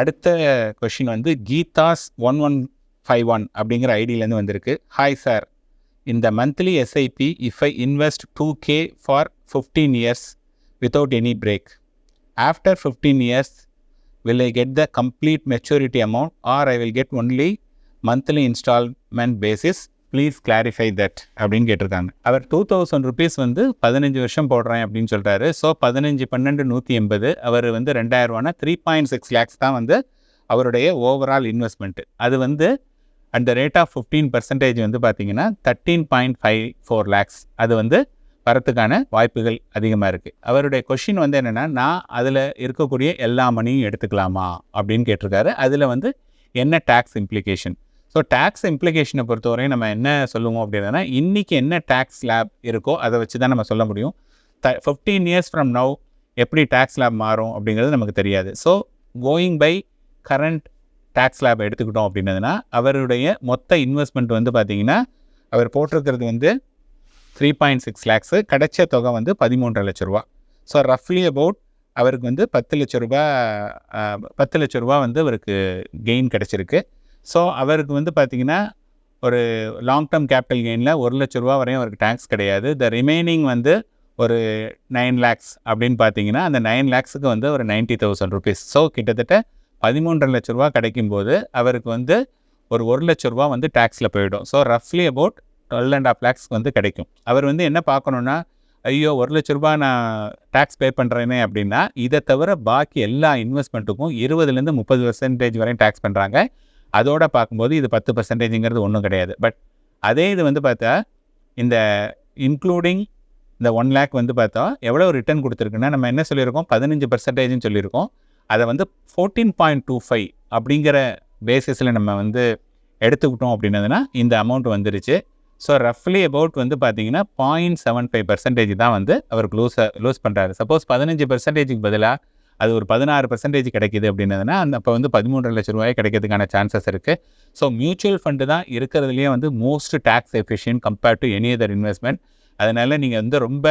அடுத்த கொஷின் வந்து கீதாஸ் 1151 அப்படிங்கிற ஐடியிலேருந்து வந்திருக்கு. ஹாய் சார், இந்த monthly SIP if I invest 2K for 15 years without any break. After 15 years, will I get the complete maturity amount or I will get only monthly installment basis? Please clarify that அப்படின்னு கேட்டிருக்காங்க. அவர் 2000 rupees வந்து 15 வருஷம் போடுறேன் அப்படின்னு சொல்கிறாரு. So 15 12 180, அவர் வந்து 2000 3.6 lakhs தான் வந்து அவருடைய ஓவரால் இன்வெஸ்ட்மெண்ட்டு. அது வந்து அட் த ரேட் ஆஃப் 15% வந்து பார்த்தீங்கன்னா 13.54 lakhs அது வந்து வரத்துக்கான வாய்ப்புகள் அதிகமாக இருக்குது. அவருடைய கொஷின் வந்து என்னென்னா, நான் அதில் இருக்கக்கூடிய எல்லா மணியும் எடுத்துக்கலாமா அப்படின்னு கேட்டிருக்காரு. அதில் வந்து என்ன டேக்ஸ் இம்ப்ளிகேஷன். ஸோ டேக்ஸ் இம்ப்ளிகேஷனை பொறுத்தவரையும் நம்ம என்ன சொல்லுவோம் அப்படின்னா, இன்றைக்கி என்ன டேக்ஸ் ஸ்லாப் இருக்கோ அதை வச்சு தான் நம்ம சொல்ல முடியும். 15 years from now எப்படி டேக்ஸ் ஸ்லாப் மாறும் அப்படிங்கிறது நமக்கு தெரியாது. So going by current tax slab எடுத்துக்கிட்டோம் அப்படின்னதுன்னா, அவருடைய மொத்த இன்வெஸ்ட்மெண்ட் வந்து பார்த்திங்கன்னா அவர் போட்டிருக்கிறது வந்து 3.6 lakhs, கிடைச்ச தொகை வந்து 13.5 லட்ச ரூபா. ஸோ ரஃப்லி அபவுட் அவருக்கு வந்து 10 லட்ச ரூபா வந்து அவருக்கு கெயின் கிடச்சிருக்கு. ஸோ அவருக்கு வந்து பார்த்திங்கன்னா ஒரு லாங் டேர்ம் கேபிட்டல் கெயினில் 1 லட்ச ரூபா வரையும் அவருக்கு டேக்ஸ் கிடையாது. த ரிமைனிங் வந்து ஒரு 9 lakhs அப்படின்னு பார்த்தீங்கன்னா, அந்த 9 lakhsக்கு வந்து ஒரு 90,000 rupees. ஸோ கிட்டத்தட்ட 13.5 லட்ச ரூபா கிடைக்கும்போது அவருக்கு வந்து ஒரு 1 லட்ச ரூபா வந்து டேக்ஸில் போயிடும். ஸோ ரஃப்லி அபவுட் 12.5 lakhs வந்து கிடைக்கும். அவர் வந்து என்ன பார்க்கணுன்னா, ஐயோ 1 லட்ச ரூபா நான் டேக்ஸ் பே பண்ணுறேனே அப்படின்னா, இதை தவிர பாக்கி எல்லா இன்வெஸ்ட்மெண்ட்டுக்கும் 20% 30% வரையும் டேக்ஸ் பண்ணுறாங்க. அதோட பார்க்கும்போது இது 10%ங்கிறது ஒன்றும் கிடையாது. பட் அதே இது வந்து பார்த்தா இந்த இன்க்ளூடிங் இந்த 1 lakh வந்து பார்த்தா எவ்வளோ ரிட்டர்ன் கொடுத்துருக்குன்னா, நம்ம என்ன சொல்லியிருக்கோம், 15% சொல்லியிருக்கோம். அதை வந்து 14.25 அப்படிங்கிற பேசிஸில் நம்ம வந்து எடுத்துக்கிட்டோம் அப்படின்னதுன்னா இந்த அமௌண்ட் வந்துருச்சு. ஸோ ரஃப்லி அபவுட் வந்து பார்த்தீங்கன்னா 0.75% தான் வந்து அவருக்கு லூஸ் பண்ணுறாரு. சப்போஸ் 15%க்கு பதிலாக அது ஒரு 16% கிடைக்கிது அப்படின்னதுன்னா, அப்போ வந்து 13.5 லட்ச ரூபாய் கிடைக்கிறதுக்கான சான்சஸ் இருக்குது. ஸோ மியூச்சுவல் ஃபண்டு தான் இருக்கிறதுலேயே வந்து most tax efficient compared to any other investment. அதனால் நீங்கள் வந்து ரொம்ப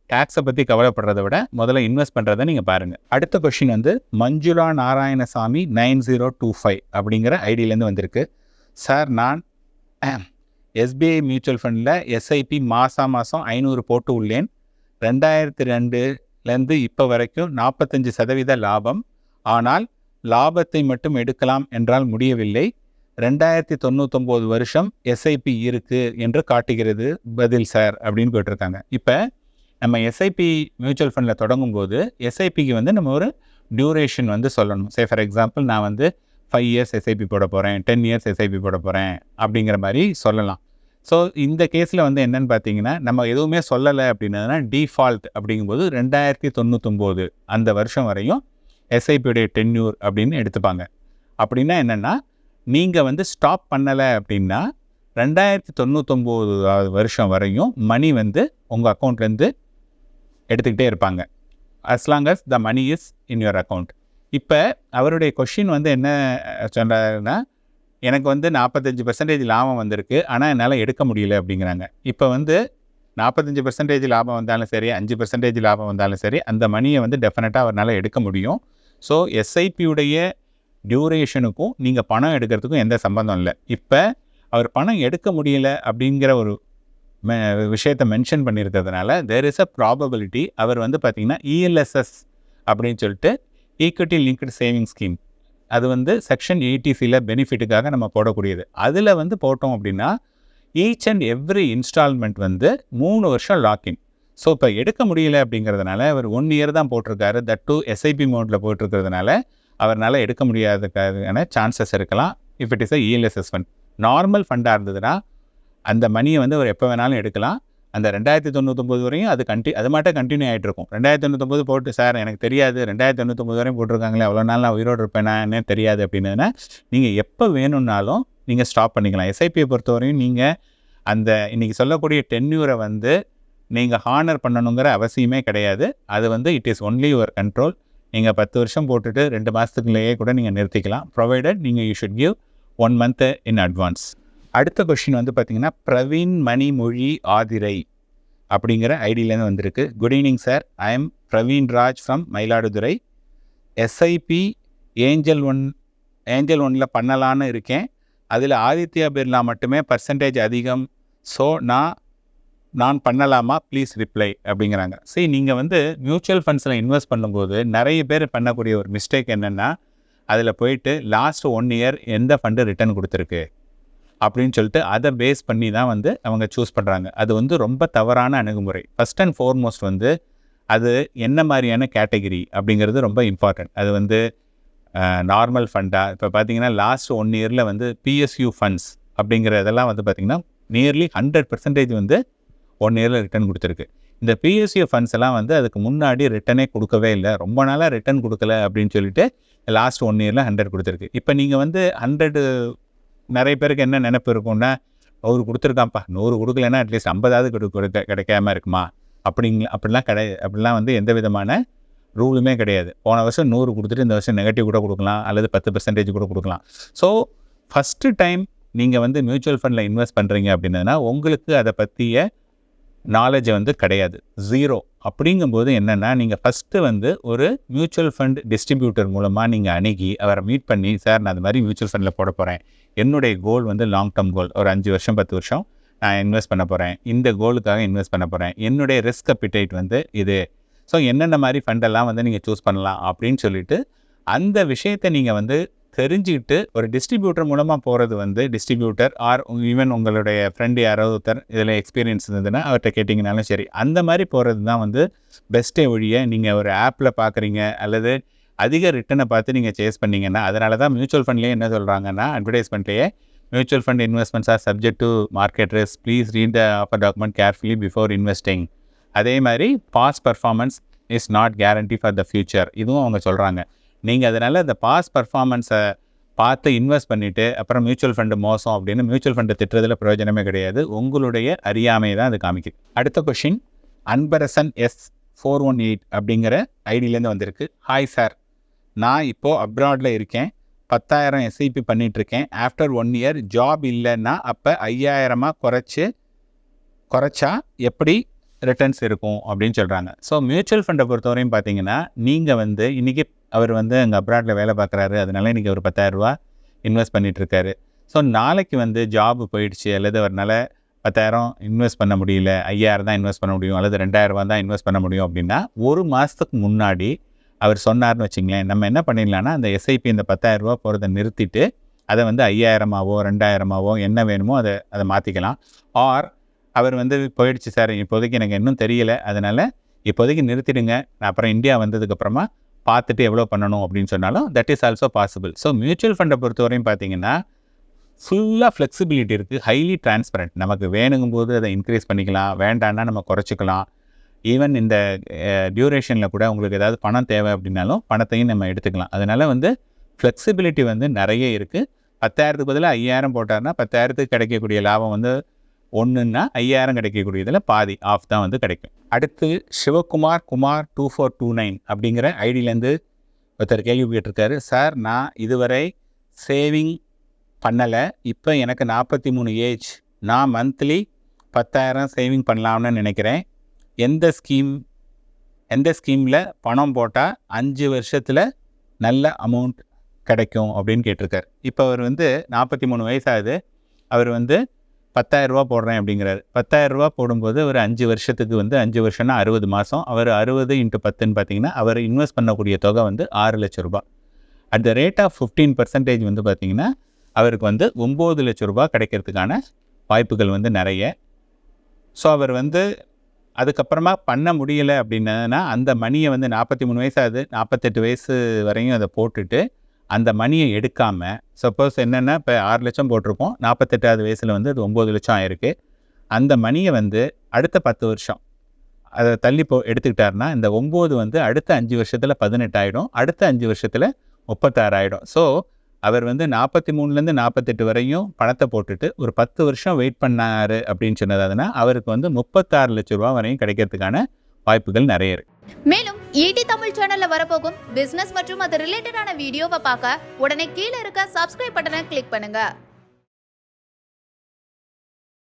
டேக்ஸை பற்றி கவலைப்படுறத விட முதல்ல இன்வெஸ்ட் பண்ணுறதை நீங்கள் பாருங்கள். அடுத்த கொஷின் வந்து மஞ்சுளா நாராயணசாமி 9025 அப்படிங்கிற ஐடியிலேருந்து வந்திருக்கு. சார், நான் எஸ்பிஐ மியூச்சுவல் ஃபண்டில் எஸ்ஐபி மாதம் 500 போட்டு உள்ளேன். 2002லேருந்து இப்போ வரைக்கும் 45% லாபம். ஆனால் லாபத்தை மட்டும் எடுக்கலாம் என்றால் முடியவில்லை. 2099 வருஷம் எஸ்ஐபி இருக்குது என்று காட்டுகிறது, பதில் சார் அப்படின்னு கேட்டிருக்காங்க. இப்போ நம்ம எஸ்ஐபி மியூச்சுவல் ஃபண்டில் தொடங்கும்போது எஸ்ஐபிக்கு வந்து நம்ம ஒரு டியூரேஷன் வந்து சொல்லணும். சே ஃபார் எக்ஸாம்பிள், நான் வந்து 5 years எஸ்ஐபி போட போகிறேன், 10 years எஸ்ஐபி போட போகிறேன் அப்படிங்கிற மாதிரி சொல்லலாம். ஸோ இந்த கேஸில் வந்து என்னென்னு பார்த்தீங்கன்னா, நம்ம எதுவுமே சொல்லலை அப்படின்னா டிஃபால்ட் அப்படிங்கும்போது 2099 அந்த வருஷம் வரையும் எஸ்ஐபியுடைய டென்யூர் அப்படின்னு எடுத்துப்பாங்க. அப்படின்னா என்னென்னா, நீங்கள் வந்து ஸ்டாப் பண்ணலை அப்படின்னா 2099 வருஷம் வரையும் மணி வந்து உங்கள் அக்கௌண்ட்லேருந்து எடுத்துக்கிட்டே இருப்பாங்க, as long as the money is in your account. இப்போ அவருடைய கொஷின் வந்து என்ன சொல்கிறாருன்னா, எனக்கு வந்து 45% லாபம் வந்திருக்கு, ஆனால் என்னால் எடுக்க முடியல அப்படிங்கிறாங்க. இப்போ வந்து 45% லாபம் வந்தாலும் சரி, 5% லாபம் வந்தாலும் சரி, அந்த மணியை வந்து டெஃபினட்டாக அவரால் எடுக்க முடியும். ஸோ எஸ்ஐபியுடைய டியூரேஷனுக்கும் நீங்கள் பணம் எடுக்கிறதுக்கும் எந்த சம்பந்தம் இல்லை. இப்போ அவர் பணம் எடுக்க முடியல அப்படிங்கிற ஒரு விஷயத்தை மென்ஷன் பண்ணியிருக்கிறதுனால தேர் இஸ் அ ப்ராபபிலிட்டி அவர் வந்து பார்த்திங்கன்னா இஎல்எஸ்எஸ் அப்படின்னு சொல்லிட்டு ஈக்விட்டி லிங்க்டு சேவிங் ஸ்கீம், அது வந்து செக்ஷன் 80Cயில் பெனிஃபிட்டுக்காக நம்ம போடக்கூடியது. அதில் வந்து போட்டோம் அப்படின்னா ஈச் அண்ட் எவ்ரி இன்ஸ்டால்மெண்ட் வந்து 3 வருஷம் லாக்இன். ஸோ இப்போ எடுக்க முடியல அப்படிங்கிறதுனால அவர் 1 year தான் போட்டிருக்காரு. தட் டூ எஸ்ஐபி மோடில் போட்டிருக்கிறதுனால அவரால் எடுக்க முடியாததுக்கான சான்சஸ் இருக்கலாம். If it is a ELSS fund. Normal ஃபண்டாக இருந்ததுன்னா அந்த மணியை வந்து அவர் எப்போ வேணாலும் எடுக்கலாம். அந்த 2099 வரையும் அது மட்டும் கண்டினியூ ஆகிட்டு இருக்கும். 2099 போட்டு, சார் எனக்கு தெரியாது 2099 வரையும் போட்டிருக்காங்களே, அவ்வளோ நாள் நான் உயிரோடு இருப்பேனா என்ன தெரியாது அப்படின்னா, நீங்கள் எப்போ வேணும்னாலும் நீங்கள் ஸ்டாப் பண்ணிக்கலாம். எஸ்ஐபியை பொறுத்தவரையும் நீங்கள் அந்த இன்றைக்கி சொல்லக்கூடிய டென்யூரை வந்து நீங்கள் ஹானர் பண்ணணுங்கிற அவசியமே கிடையாது. அது வந்து it is only your control. நீங்கள் 10 வருஷம் போட்டுட்டு 2 மாதத்துக்குள்ளேயே கூட நீங்கள் நிறுத்திக்கலாம், ப்ரொவைடட் நீங்கள் you should give 1 month in advance. அடுத்த கொஷின் வந்து பார்த்திங்கன்னா பிரவீன் மணிமொழி ஆதிரை அப்படிங்கிற ஐடியிலேருந்து வந்திருக்கு. Good evening sir, I am Praveen Raj from Mayiladuthurai. SIP angel ஒன்னில் பண்ணலான்னு இருக்கேன். அதில் ஆதித்யா பிர்லா மட்டுமே பர்சன்டேஜ் அதிகம். ஸோ நான் பண்ணலாமா, ப்ளீஸ் ரிப்ளை அப்படிங்கிறாங்க. சரி, நீங்கள் வந்து மியூச்சுவல் ஃபண்ட்ஸில் இன்வெஸ்ட் பண்ணும்போது நிறைய பேர் பண்ணக்கூடிய ஒரு மிஸ்டேக் என்னென்னா, அதில் போயிட்டு லாஸ்ட் 1 இயர் எந்த ஃபண்டு ரிட்டர்ன் கொடுத்துருக்கு அப்படின்னு சொல்லிட்டு அதை பேஸ் பண்ணி தான் வந்து அவங்க சூஸ் பண்ணுறாங்க. அது வந்து ரொம்ப தவறான அணுகுமுறை. ஃபஸ்ட் அண்ட் ஃபார்மோஸ்ட் வந்து அது என்ன மாதிரியான கேட்டகிரி அப்படிங்கிறது ரொம்ப இம்பார்ட்டன்ட். அது வந்து நார்மல் ஃபண்டாக, இப்போ பார்த்தீங்கன்னா லாஸ்ட் 1 இயரில் வந்து பிஎஸ்யூ ஃபண்ட்ஸ் அப்படிங்கிறதெல்லாம் வந்து பார்த்திங்கன்னா நியர்லி 100% வந்து 1 இயரில் ரிட்டர்ன் கொடுத்துருக்கு. இந்த பிஎஸ்யூ ஃபண்ட்ஸ் எல்லாம் வந்து அதுக்கு முன்னாடி ரிட்டனே கொடுக்கவே இல்லை, ரொம்ப நாளாக ரிட்டர்ன் கொடுக்கல அப்படின்னு சொல்லிட்டு லாஸ்ட் 1 இயரில் 100 கொடுத்துருக்கு. இப்போ நீங்கள் வந்து 100 நிறைய பேருக்கு என்ன நினைப்பு இருக்கும்னா, 100 கொடுத்துருக்கான்ப்பா, 100 கொடுக்கலன்னா அட்லீஸ்ட் 50 கிடைக்காம இருக்குமா அப்படிலாம் வந்து எந்த விதமான ரூலுமே கிடையாது. போன வருஷம் 100 கொடுத்துட்டு இந்த வருஷம் நெகட்டிவ் கூட கொடுக்கலாம், அல்லது 10% கூட கொடுக்கலாம். ஸோ ஃபஸ்ட்டு டைம் நீங்கள் வந்து மியூச்சுவல் ஃபண்டில் இன்வெஸ்ட் பண்ணுறீங்க அப்படின்னா உங்களுக்கு அதை பற்றிய நாலேஜ் வந்து கிடையாது, 0. அப்படிங்கும்போது என்னென்னா, நீங்கள் ஃபஸ்ட்டு வந்து ஒரு மியூச்சுவல் ஃபண்ட் டிஸ்ட்ரிபியூட்டர் மூலமாக நீங்கள் அணுகி அவரை மீட் பண்ணி, சார் நான் அது மாதிரி மியூச்சுவல் ஃபண்டில் போட போகிறேன், என்னுடைய கோல் வந்து லாங் டேர்ம் கோல், ஒரு 5 வருஷம் 10 வருஷம் நான் இன்வெஸ்ட் பண்ண போகிறேன், இந்த கோலுக்காக இன்வெஸ்ட் பண்ண போகிறேன், என்னுடைய ரிஸ்க் அப்பிடைட் வந்து இது, ஸோ என்னென்ன மாதிரி ஃபண்டெல்லாம் வந்து நீங்கள் சூஸ் பண்ணலாம் அப்படின்னு சொல்லிட்டு அந்த விஷயத்தை நீங்கள் வந்து தெரிஞ்சுக்கிட்டு ஒரு டிஸ்ட்ரிபியூட்டர் மூலமாக போகிறது வந்து டிஸ்ட்ரிபியூட்டர் ஆர் ஈவன் உங்களுடைய ஃப்ரெண்டு யாராவது ஒருத்தர் இதில் எக்ஸ்பீரியன்ஸ் இருந்ததுன்னா அவர்கிட்ட கேட்டிங்கனாலும் சரி, அந்த மாதிரி போகிறது தான் வந்து பெஸ்ட்டே ஒழிய நீங்கள் ஒரு ஆப்பில் பார்க்குறீங்க அல்லது அதிக ரிட்டனை பார்த்து நீங்கள் சேஸ் பண்ணிங்கன்னா, அதனால தான் மியூச்சுவல் ஃபண்ட்லேயே என்ன சொல்கிறாங்கன்னா, அட்வர்டைஸ்மெண்ட்லேயே mutual fund investments are subject to market risk, please read the offer document carefully before investing. அதே மாதிரி past performance is not guarantee for the future, இதுவும் அவங்க சொல்கிறாங்க. நீங்கள் அதனால் இந்த பாஸ்ட் பர்ஃபார்மன்ஸை பார்த்து இன்வெஸ்ட் பண்ணிவிட்டு அப்புறம் மியூச்சுவல் ஃபண்டு மோசம் அப்படின்னு மியூச்சுவல் ஃபண்டை திட்டுறதுல பிரயோஜனமே கிடையாது. உங்களுடைய அறியாமையை தான் அது காமிக்குது. அடுத்த கொஷின் அன்பரசன் S418 அப்படிங்கிற ஐடியிலேருந்து வந்திருக்கு. ஹாய் சார், நான் இப்போது அப்ராடில் இருக்கேன், 10,000 SIP பண்ணிகிட்ருக்கேன். ஆஃப்டர் 1 இயர் ஜாப் இல்லைன்னா அப்போ 5,000 குறைச்சா எப்படி ரிட்டர்ன்ஸ் இருக்கும் அப்படின்னு சொல்கிறாங்க. ஸோ மியூச்சுவல் ஃபண்டை பொறுத்தவரையும் பார்த்தீங்கன்னா, நீங்கள் வந்து இன்றைக்கி அவர் வந்து அங்கே அப்ராடில் வேலை பார்க்குறாரு, அதனால இன்றைக்கி ஒரு 10,000 இன்வெஸ்ட் பண்ணிகிட்ருக்காரு. ஸோ நாளைக்கு வந்து ஜாப் போயிடுச்சு அல்லது அவரால் 10,000 இன்வெஸ்ட் பண்ண முடியல, 5,000 தான் இன்வெஸ்ட் பண்ண முடியும் அல்லது 2,000 தான் இன்வெஸ்ட் பண்ண முடியும் அப்படின்னா, 1 மாதத்துக்கு முன்னாடி அவர் சொன்னார்னு வச்சிங்களேன், நம்ம என்ன பண்ணிடலான்னா அந்த SIP இந்த 10,000 போகிறத நிறுத்திட்டு அதை வந்து 5,000 2,000 என்ன வேணுமோ அதை மாற்றிக்கலாம். ஆர் அவர் வந்து போயிடுச்சு சார், இப்போதைக்கு எனக்கு இன்னும் தெரியலை, அதனால் இப்போதைக்கு நிறுத்திடுங்க, நான் அப்புறம் இந்தியா வந்ததுக்கப்புறமா பார்த்துட்டு எவ்வளோ பண்ணணும் அப்படின்னு சொன்னாலும் that is also possible. So mutual ஃபண்டை பொறுத்தவரையும் பார்த்தீங்கன்னா ஃபுல்லாக ஃப்ளெக்சிபிலிட்டி இருக்குது, ஹைலி டிரான்ஸ்பரண்ட். நமக்கு வேணுங்கும்போது அதை இன்க்ரீஸ் பண்ணிக்கலாம், வேண்டான்னா நம்ம குறைச்சிக்கலாம். ஈவன் இந்த டியூரேஷனில் கூட உங்களுக்கு ஏதாவது பணம் தேவை அப்படின்னாலும் பணத்தையும் நம்ம எடுத்துக்கலாம். அதனால் வந்து ஃப்ளெக்சிபிலிட்டி வந்து நிறைய இருக்குது. 10,000க்கு பதிலாக 5,000 போட்டார்னா 10,000க்கு கிடைக்கக்கூடிய லாபம் வந்து 1ன்னா 5,000 கிடைக்கக்கூடியதில் பாதி ஆஃப் தான் வந்து கிடைக்கும். அடுத்து சிவகுமார் 2429 அப்படிங்கிற ஐடியிலேருந்து ஒருத்தர் கேள்வி கேட்டிருக்காரு. சார், நான் இதுவரை சேவிங் பண்ணலை, இப்போ எனக்கு 43 ஏஜ், நான் மந்த்லி 10,000 சேவிங் பண்ணலாம்னு நினைக்கிறேன், எந்த ஸ்கீமில் பணம் போட்டால் 5 வருஷத்தில் நல்ல அமௌண்ட் கிடைக்கும் அப்படின்னு கேட்டிருக்காரு. இப்போ அவர் வந்து 43 வயசாகுது, அவர் வந்து 10,000 போடுறேன் அப்படிங்கிறாரு. 10,000 போடும்போது ஒரு 5 வருஷத்துக்கு வந்து 5 வருஷம்னா 60 மாதம், அவர் 60 × 10ன்னு பார்த்தீங்கன்னா அவர் இன்வெஸ்ட் பண்ணக்கூடிய தொகை வந்து 6 லட்ச ரூபா. அட் த ரேட் ஆஃப் 15% வந்து பார்த்திங்கன்னா அவருக்கு வந்து 9 லட்ச ரூபா கிடைக்கிறதுக்கான வாய்ப்புகள் வந்து நிறைய. ஸோ அவர் வந்து அதுக்கப்புறமா பண்ண முடியலை அப்படின்னா அந்த மணியை வந்து 43 வயசாகுது, 48 வயசு வரையும் அதை போட்டுட்டு அந்த மணியை எடுக்காமல், சப்போஸ் என்னென்னா இப்போ 6 லட்சம் போட்டிருப்போம், 48வது வயசில் வந்து அது 9 லட்சம் ஆயிருக்கு, அந்த மணியை வந்து அடுத்த 10 வருஷம் அதை தள்ளி எடுத்துக்கிட்டாருன்னா இந்த 9 வந்து அடுத்த 5 வருஷத்தில் 18 ஆகிடும், அடுத்த 5 வருஷத்தில் 36 ஆகிடும். ஸோ அவர் வந்து 43லேருந்து 48 வரையும் பணத்தை போட்டுட்டு ஒரு 10 வருஷம் வெயிட் பண்ணார் அப்படின்னு சொன்னதுனா அவருக்கு வந்து 36 லட்ச ரூபா வரையும் கிடைக்கிறதுக்கான வாய்ப்புகள் நிறைய இருக்கு. மேலும் ஈடி தமிழ் சேனல்ல வரப்போகும் பிசினஸ் மற்றும் அது ரிலேட்டடான வீடியோவை பார்க்க உடனே கீழே இருக்க சப்ஸ்கிரைப் பட்டனை கிளிக் பண்ணுங்க.